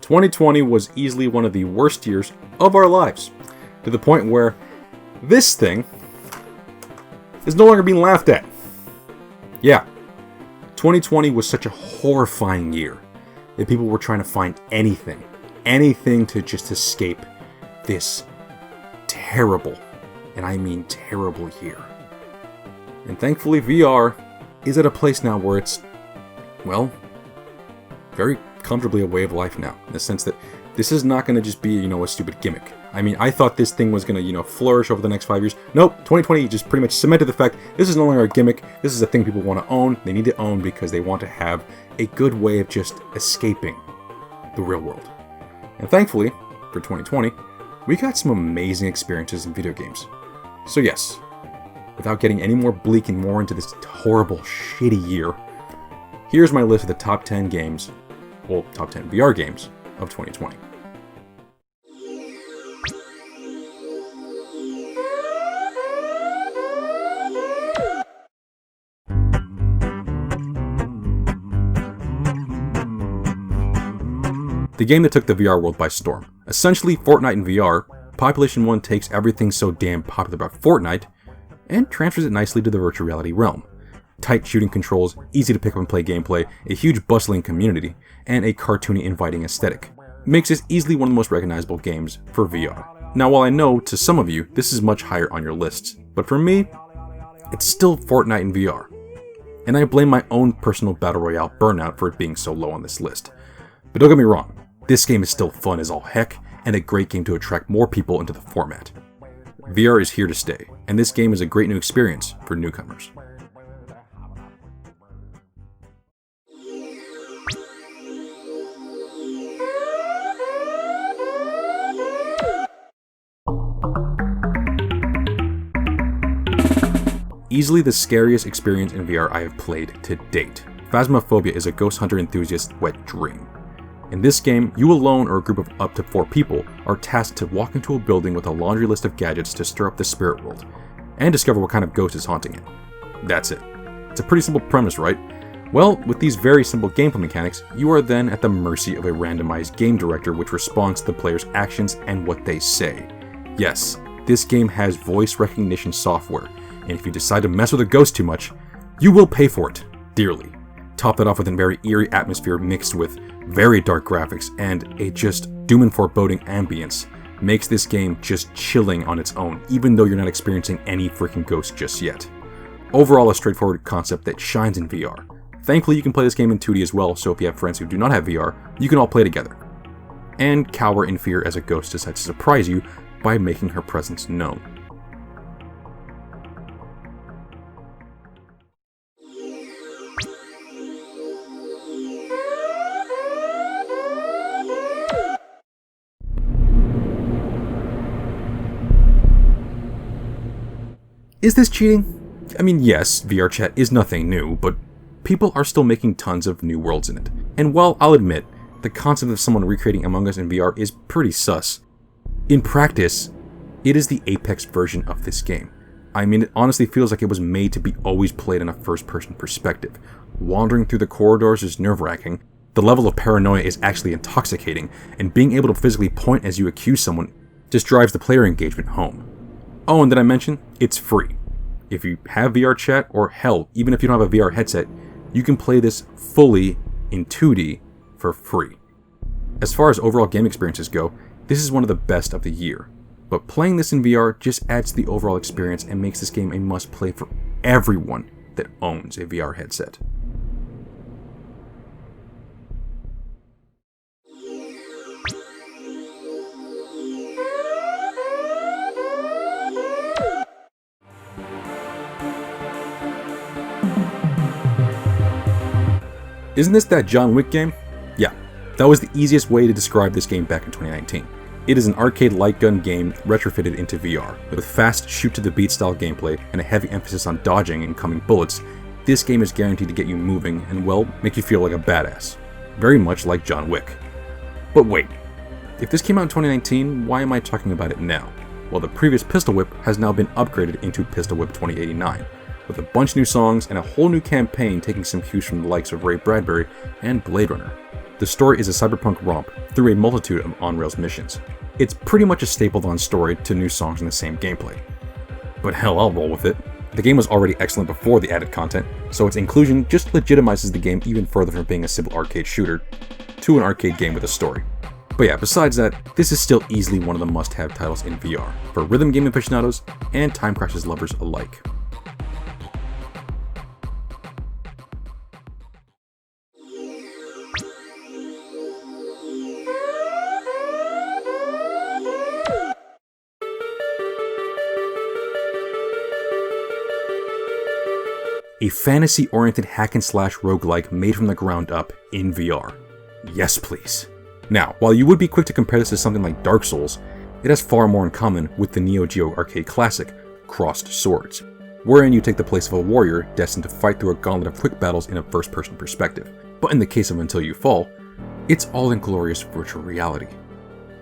2020 was easily one of the worst years of our lives, to the point where this thing is no longer being laughed at. Yeah, 2020 was such a horrifying year that people were trying to find anything to just escape this terrible, and I mean terrible year. And thankfully VR is at a place now where it's, well, very comfortably a way of life now, in the sense that this is not going to just be, a stupid gimmick. I mean, I thought this thing was going to, flourish over the next 5 years. Nope, 2020 just pretty much cemented the fact this is no longer a gimmick. This is a thing people want to own. They need to own because they want to have a good way of just escaping the real world. And thankfully, for 2020, we got some amazing experiences in video games. So yes, without getting any more bleak and more into this horrible, shitty year, here's my list of the top 10 games, well, top 10 VR games of 2020. The game that took the VR world by storm. Essentially, Fortnite in VR, Population 1 takes everything so damn popular about Fortnite and transfers it nicely to the virtual reality realm. Tight shooting controls, easy to pick up and play gameplay, a huge bustling community, and a cartoony inviting aesthetic. Makes this easily one of the most recognizable games for VR. Now while I know to some of you this is much higher on your lists, but for me, it's still Fortnite in VR. And I blame my own personal battle royale burnout for it being so low on this list. But don't get me wrong, this game is still fun as all heck, and a great game to attract more people into the format. VR is here to stay, and this game is a great new experience for newcomers. Easily the scariest experience in VR I have played to date. Phasmophobia is a ghost hunter enthusiast's wet dream. In this game, you alone or a group of up to 4 people are tasked to walk into a building with a laundry list of gadgets to stir up the spirit world, and discover what kind of ghost is haunting it. That's it. It's a pretty simple premise, right? Well, with these very simple gameplay mechanics, you are then at the mercy of a randomized game director which responds to the player's actions and what they say. Yes, this game has voice recognition software, and if you decide to mess with a ghost too much, you will pay for it, dearly. Top that off with a very eerie atmosphere mixed with very dark graphics and a just doom and foreboding ambience makes this game just chilling on its own, even though you're not experiencing any freaking ghosts just yet. Overall, a straightforward concept that shines in VR. Thankfully, you can play this game in 2D as well, so if you have friends who do not have VR, you can all play together. And cower in fear as a ghost decides to surprise you by making her presence known. Is this cheating? I mean, yes, VR chat is nothing new, but people are still making tons of new worlds in it. And while I'll admit, the concept of someone recreating Among Us in VR is pretty sus, in practice, it is the apex version of this game. I mean, it honestly feels like it was made to be always played in a first-person perspective. Wandering through the corridors is nerve-wracking, the level of paranoia is actually intoxicating, and being able to physically point as you accuse someone just drives the player engagement home. Oh, and did I mention? It's free. If you have VR chat, or hell, even if you don't have a VR headset, you can play this fully in 2D for free. As far as overall game experiences go, this is one of the best of the year. But playing this in VR just adds to the overall experience and makes this game a must-play for everyone that owns a VR headset. Isn't this that John Wick game? Yeah, that was the easiest way to describe this game back in 2019. It is an arcade light gun game retrofitted into VR. With fast shoot-to-the-beat style gameplay and a heavy emphasis on dodging incoming bullets, this game is guaranteed to get you moving and, well, make you feel like a badass. Very much like John Wick. But wait, if this came out in 2019, why am I talking about it now? Well, the previous Pistol Whip has now been upgraded into Pistol Whip 2089. With a bunch of new songs and a whole new campaign taking some cues from the likes of Ray Bradbury and Blade Runner. The story is a cyberpunk romp through a multitude of on-rails missions. It's pretty much a stapled-on story to new songs and the same gameplay. But hell, I'll roll with it. The game was already excellent before the added content, so its inclusion just legitimizes the game even further from being a simple arcade shooter to an arcade game with a story. But yeah, besides that, this is still easily one of the must-have titles in VR for rhythm game aficionados and Time Crisis lovers alike. A fantasy-oriented hack-and-slash roguelike made from the ground up in VR. Yes, please. Now, while you would be quick to compare this to something like Dark Souls, it has far more in common with the Neo Geo arcade classic, Crossed Swords, wherein you take the place of a warrior destined to fight through a gauntlet of quick battles in a first-person perspective. But in the case of Until You Fall, it's all in glorious virtual reality.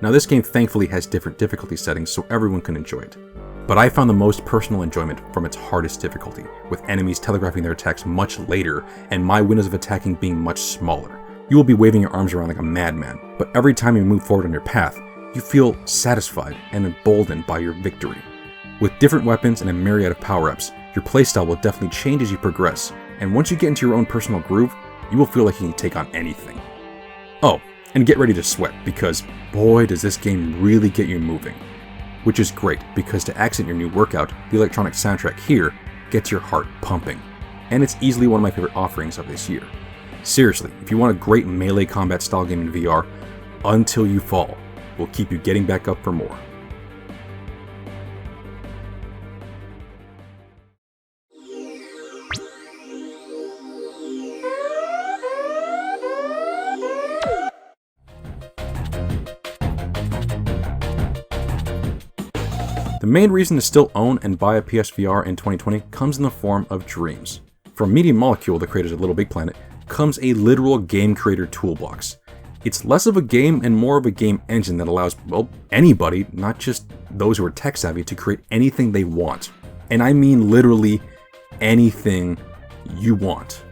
Now, this game thankfully has different difficulty settings so everyone can enjoy it. But I found the most personal enjoyment from its hardest difficulty, with enemies telegraphing their attacks much later and my windows of attacking being much smaller. You will be waving your arms around like a madman, but every time you move forward on your path, you feel satisfied and emboldened by your victory. With different weapons and a myriad of power-ups, your playstyle will definitely change as you progress, and once you get into your own personal groove, you will feel like you can take on anything. Oh, and get ready to sweat, because boy does this game really get you moving. Which is great, because to accent your new workout, the electronic soundtrack here gets your heart pumping. And it's easily one of my favorite offerings of this year. Seriously, if you want a great melee combat style game in VR, Until You Fall will keep you getting back up for more. The main reason to still own and buy a PSVR in 2020 comes in the form of dreams. From Media Molecule, the creators of Little Big Planet, comes a literal game creator toolbox. It's less of a game and more of a game engine that allows, well, anybody, not just those who are tech savvy, to create anything they want. And I mean literally anything you want.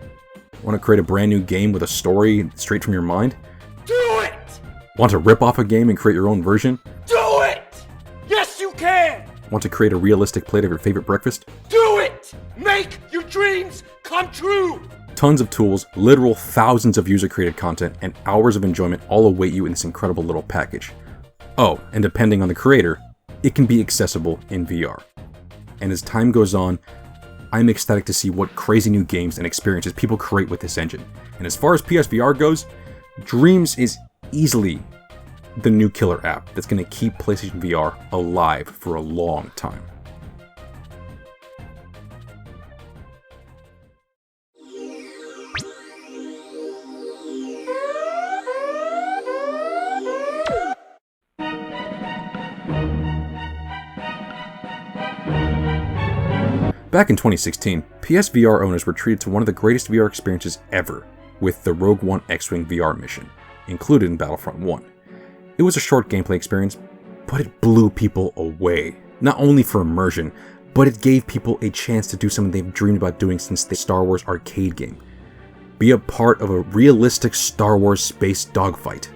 Want to create a brand new game with a story straight from your mind? Do it! Want to rip off a game and create your own version? Do it! Yes, you can! Want to create a realistic plate of your favorite breakfast? Do it! Make your dreams come true! Tons of tools, literal thousands of user-created content, and hours of enjoyment all await you in this incredible little package. Oh, and depending on the creator, it can be accessible in VR. And as time goes on, I'm ecstatic to see what crazy new games and experiences people create with this engine. And as far as PSVR goes, Dreams is easily the new killer app that's going to keep PlayStation VR alive for a long time. Back in 2016, PSVR owners were treated to one of the greatest VR experiences ever with the Rogue One X-Wing VR mission, included in Battlefront 1. It was a short gameplay experience, but it blew people away. Not only for immersion, but it gave people a chance to do something they've dreamed about doing since the Star Wars arcade game. Be a part of a realistic Star Wars space dogfight.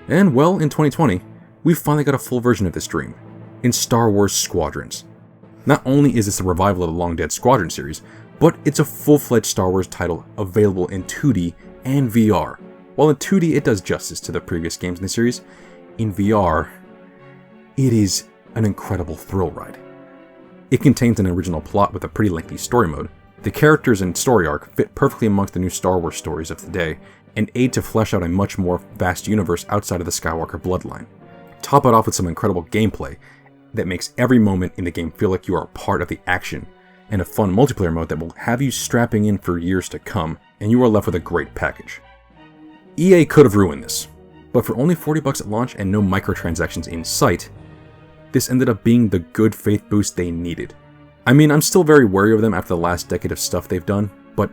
And well, in 2020, we've finally got a full version of this dream, in Star Wars Squadrons. Not only is this a revival of the long-dead Squadron series, but it's a full-fledged Star Wars title available in 2D and VR. While in 2D it does justice to the previous games in the series, in VR, it is an incredible thrill ride. It contains an original plot with a pretty lengthy story mode. The characters and story arc fit perfectly amongst the new Star Wars stories of today, and aid to flesh out a much more vast universe outside of the Skywalker bloodline. Top it off with some incredible gameplay that makes every moment in the game feel like you are a part of the action, and a fun multiplayer mode that will have you strapping in for years to come, and you are left with a great package. EA could have ruined this, but for only $40 at launch and no microtransactions in sight, this ended up being the good faith boost they needed. I mean, I'm still very wary of them after the last decade of stuff they've done, but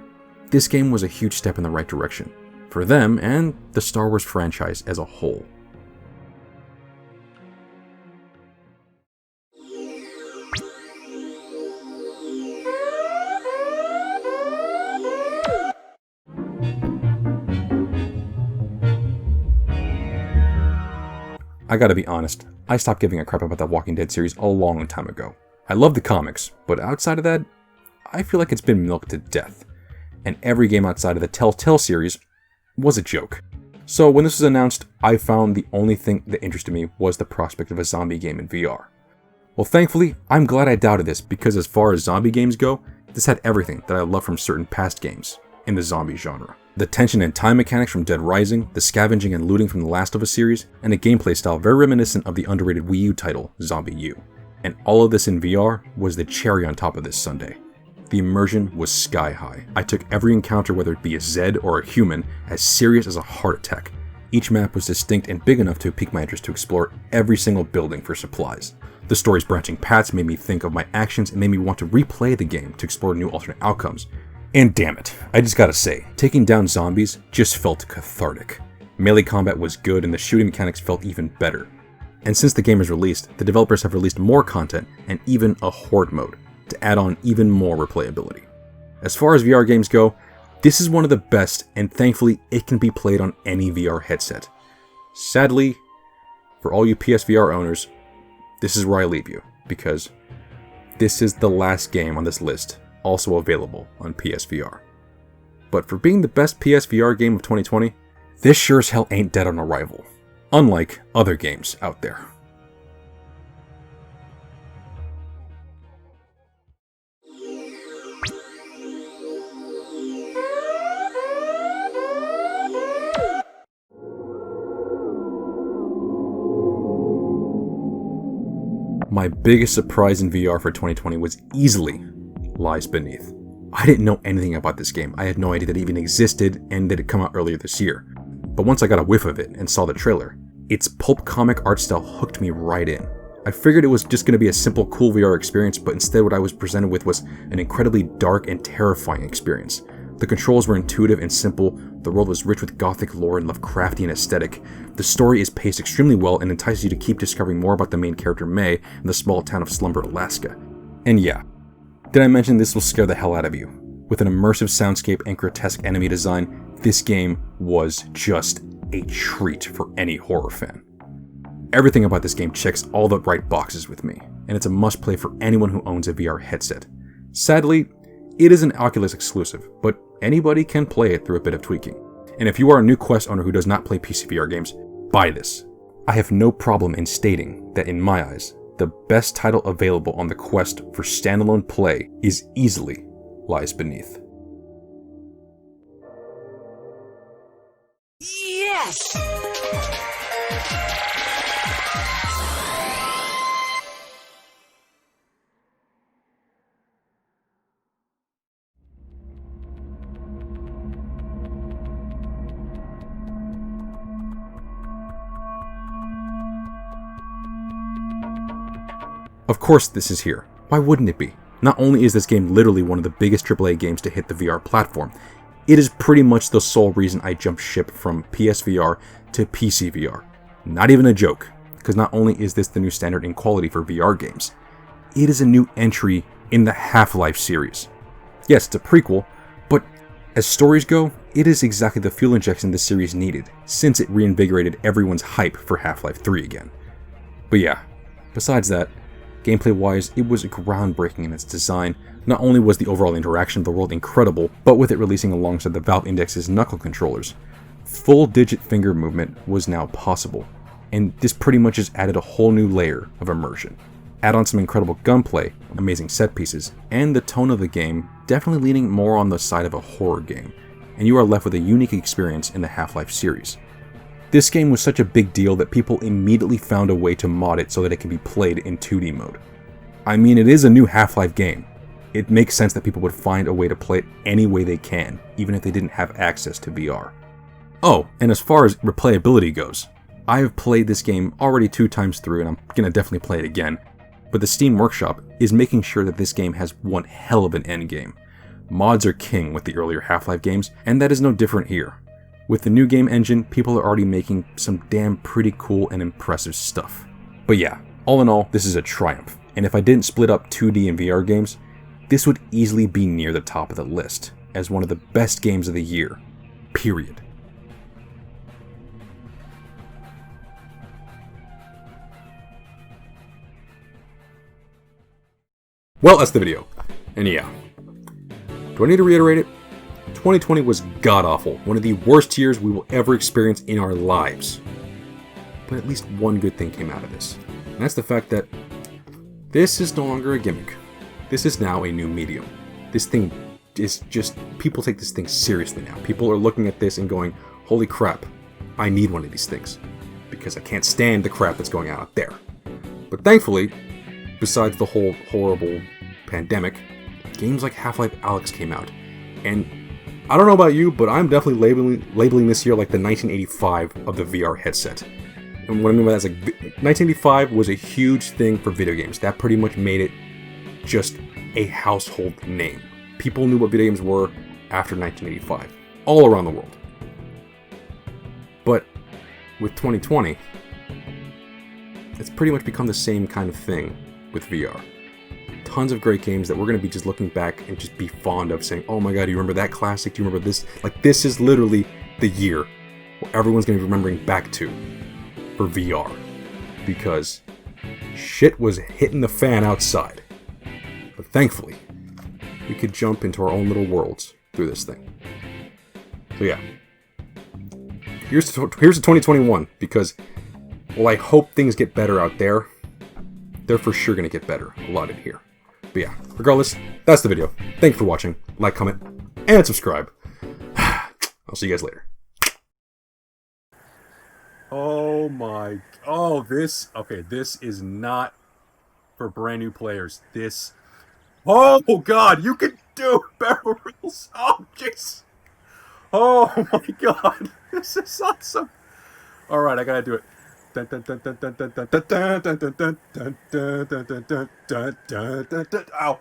this game was a huge step in the right direction, for them and the Star Wars franchise as a whole. I gotta be honest, I stopped giving a crap about that Walking Dead series a long time ago. I love the comics, but outside of that, I feel like it's been milked to death. And every game outside of the Telltale series was a joke. So when this was announced, I found the only thing that interested me was the prospect of a zombie game in VR. Well, thankfully, I'm glad I doubted this, because as far as zombie games go, this had everything that I love from certain past games in the zombie genre. The tension and time mechanics from Dead Rising, the scavenging and looting from the Last of Us series, and a gameplay style very reminiscent of the underrated Wii U title, Zombie U. And all of this in VR was the cherry on top of this sundae. The immersion was sky high. I took every encounter, whether it be a Zed or a human, as serious as a heart attack. Each map was distinct and big enough to pique my interest to explore every single building for supplies. The story's branching paths made me think of my actions and made me want to replay the game to explore new alternate outcomes. And damn it, I just gotta say, taking down zombies just felt cathartic. Melee combat was good and the shooting mechanics felt even better. And since the game is released, the developers have released more content and even a horde mode to add on even more replayability. As far as VR games go, this is one of the best, and thankfully it can be played on any VR headset. Sadly, for all you PSVR owners, this is where I leave you, because this is the last game on this list also available on PSVR. But for being the best PSVR game of 2020, this sure as hell ain't dead on arrival, unlike other games out there. My biggest surprise in VR for 2020 was easily Lies Beneath. I didn't know anything about this game. I had no idea that it even existed and that it come out earlier this year. But once I got a whiff of it and saw the trailer, its pulp comic art style hooked me right in. I figured it was just going to be a simple, cool VR experience, but instead what I was presented with was an incredibly dark and terrifying experience. The controls were intuitive and simple, the world was rich with gothic lore and Lovecraftian aesthetic, the story is paced extremely well and entices you to keep discovering more about the main character May in the small town of Slumber, Alaska. And yeah, did I mention this will scare the hell out of you? With an immersive soundscape and grotesque enemy design, this game was just a treat for any horror fan. Everything about this game checks all the right boxes with me, and it's a must play for anyone who owns a VR headset. Sadly, it is an Oculus exclusive, but anybody can play it through a bit of tweaking. And if you are a new Quest owner who does not play PCVR games, buy this. I have no problem in stating that in my eyes, the best title available on the Quest for standalone play is easily Lies Beneath. Yes! Of course this is here. Why wouldn't it be? Not only is this game literally one of the biggest AAA games to hit the VR platform, it is pretty much the sole reason I jumped ship from PSVR to PCVR. Not even a joke, because not only is this the new standard in quality for VR games, it is a new entry in the Half-Life series. Yes, it's a prequel, but as stories go, it is exactly the fuel injection the series needed, since it reinvigorated everyone's hype for Half-Life 3 again. But yeah, besides that, gameplay-wise, it was groundbreaking in its design. Not only was the overall interaction of the world incredible, but with it releasing alongside the Valve Index's knuckle controllers, full digit finger movement was now possible, and this pretty much just added a whole new layer of immersion. Add on some incredible gunplay, amazing set pieces, and the tone of the game definitely leaning more on the side of a horror game, and you are left with a unique experience in the Half-Life series. This game was such a big deal that people immediately found a way to mod it so that it can be played in 2D mode. I mean, it is a new Half-Life game. It makes sense that people would find a way to play it any way they can, even if they didn't have access to VR. Oh, and as far as replayability goes, I have played this game already 2 times through and I'm gonna definitely play it again, but the Steam Workshop is making sure that this game has one hell of an endgame. Mods are king with the earlier Half-Life games, and that is no different here. With the new game engine, people are already making some damn pretty cool and impressive stuff. But yeah, all in all, this is a triumph, and if I didn't split up 2D and VR games, this would easily be near the top of the list as one of the best games of the year, period. Well, that's the video. And yeah. Do I need to reiterate it? 2020 was god-awful. One of the worst years we will ever experience in our lives. But at least one good thing came out of this. And that's the fact that this is no longer a gimmick. This is now a new medium. This thing is just... People take this thing seriously now. People are looking at this and going, holy crap, I need one of these things. Because I can't stand the crap that's going on out there. But thankfully, besides the whole horrible pandemic, games like Half-Life Alyx came out. And I don't know about you, but I'm definitely labeling this year like the 1985 of the VR headset. And what I mean by that is, like, 1985 was a huge thing for video games. That pretty much made it just a household name. People knew what video games were after 1985, all around the world. But with 2020, it's pretty much become the same kind of thing with VR. Tons of great games that we're going to be just looking back and just be fond of, saying, oh my god, do you remember that classic? Do you remember this? Like, this is literally the year where everyone's going to be remembering back to for VR. Because shit was hitting the fan outside. But thankfully, we could jump into our own little worlds through this thing. So yeah. Here's to 2021, because, well, I hope things get better out there. They're for sure going to get better a lot in here. But yeah, regardless, that's the video. Thank you for watching. Like, comment, and subscribe. I'll see you guys later. Oh my... Oh, this... Okay, this is not for brand new players. This... Oh god, you can do barrel rolls! Oh, jeez! Oh my god, this is awesome! Alright, I gotta do it. Ow.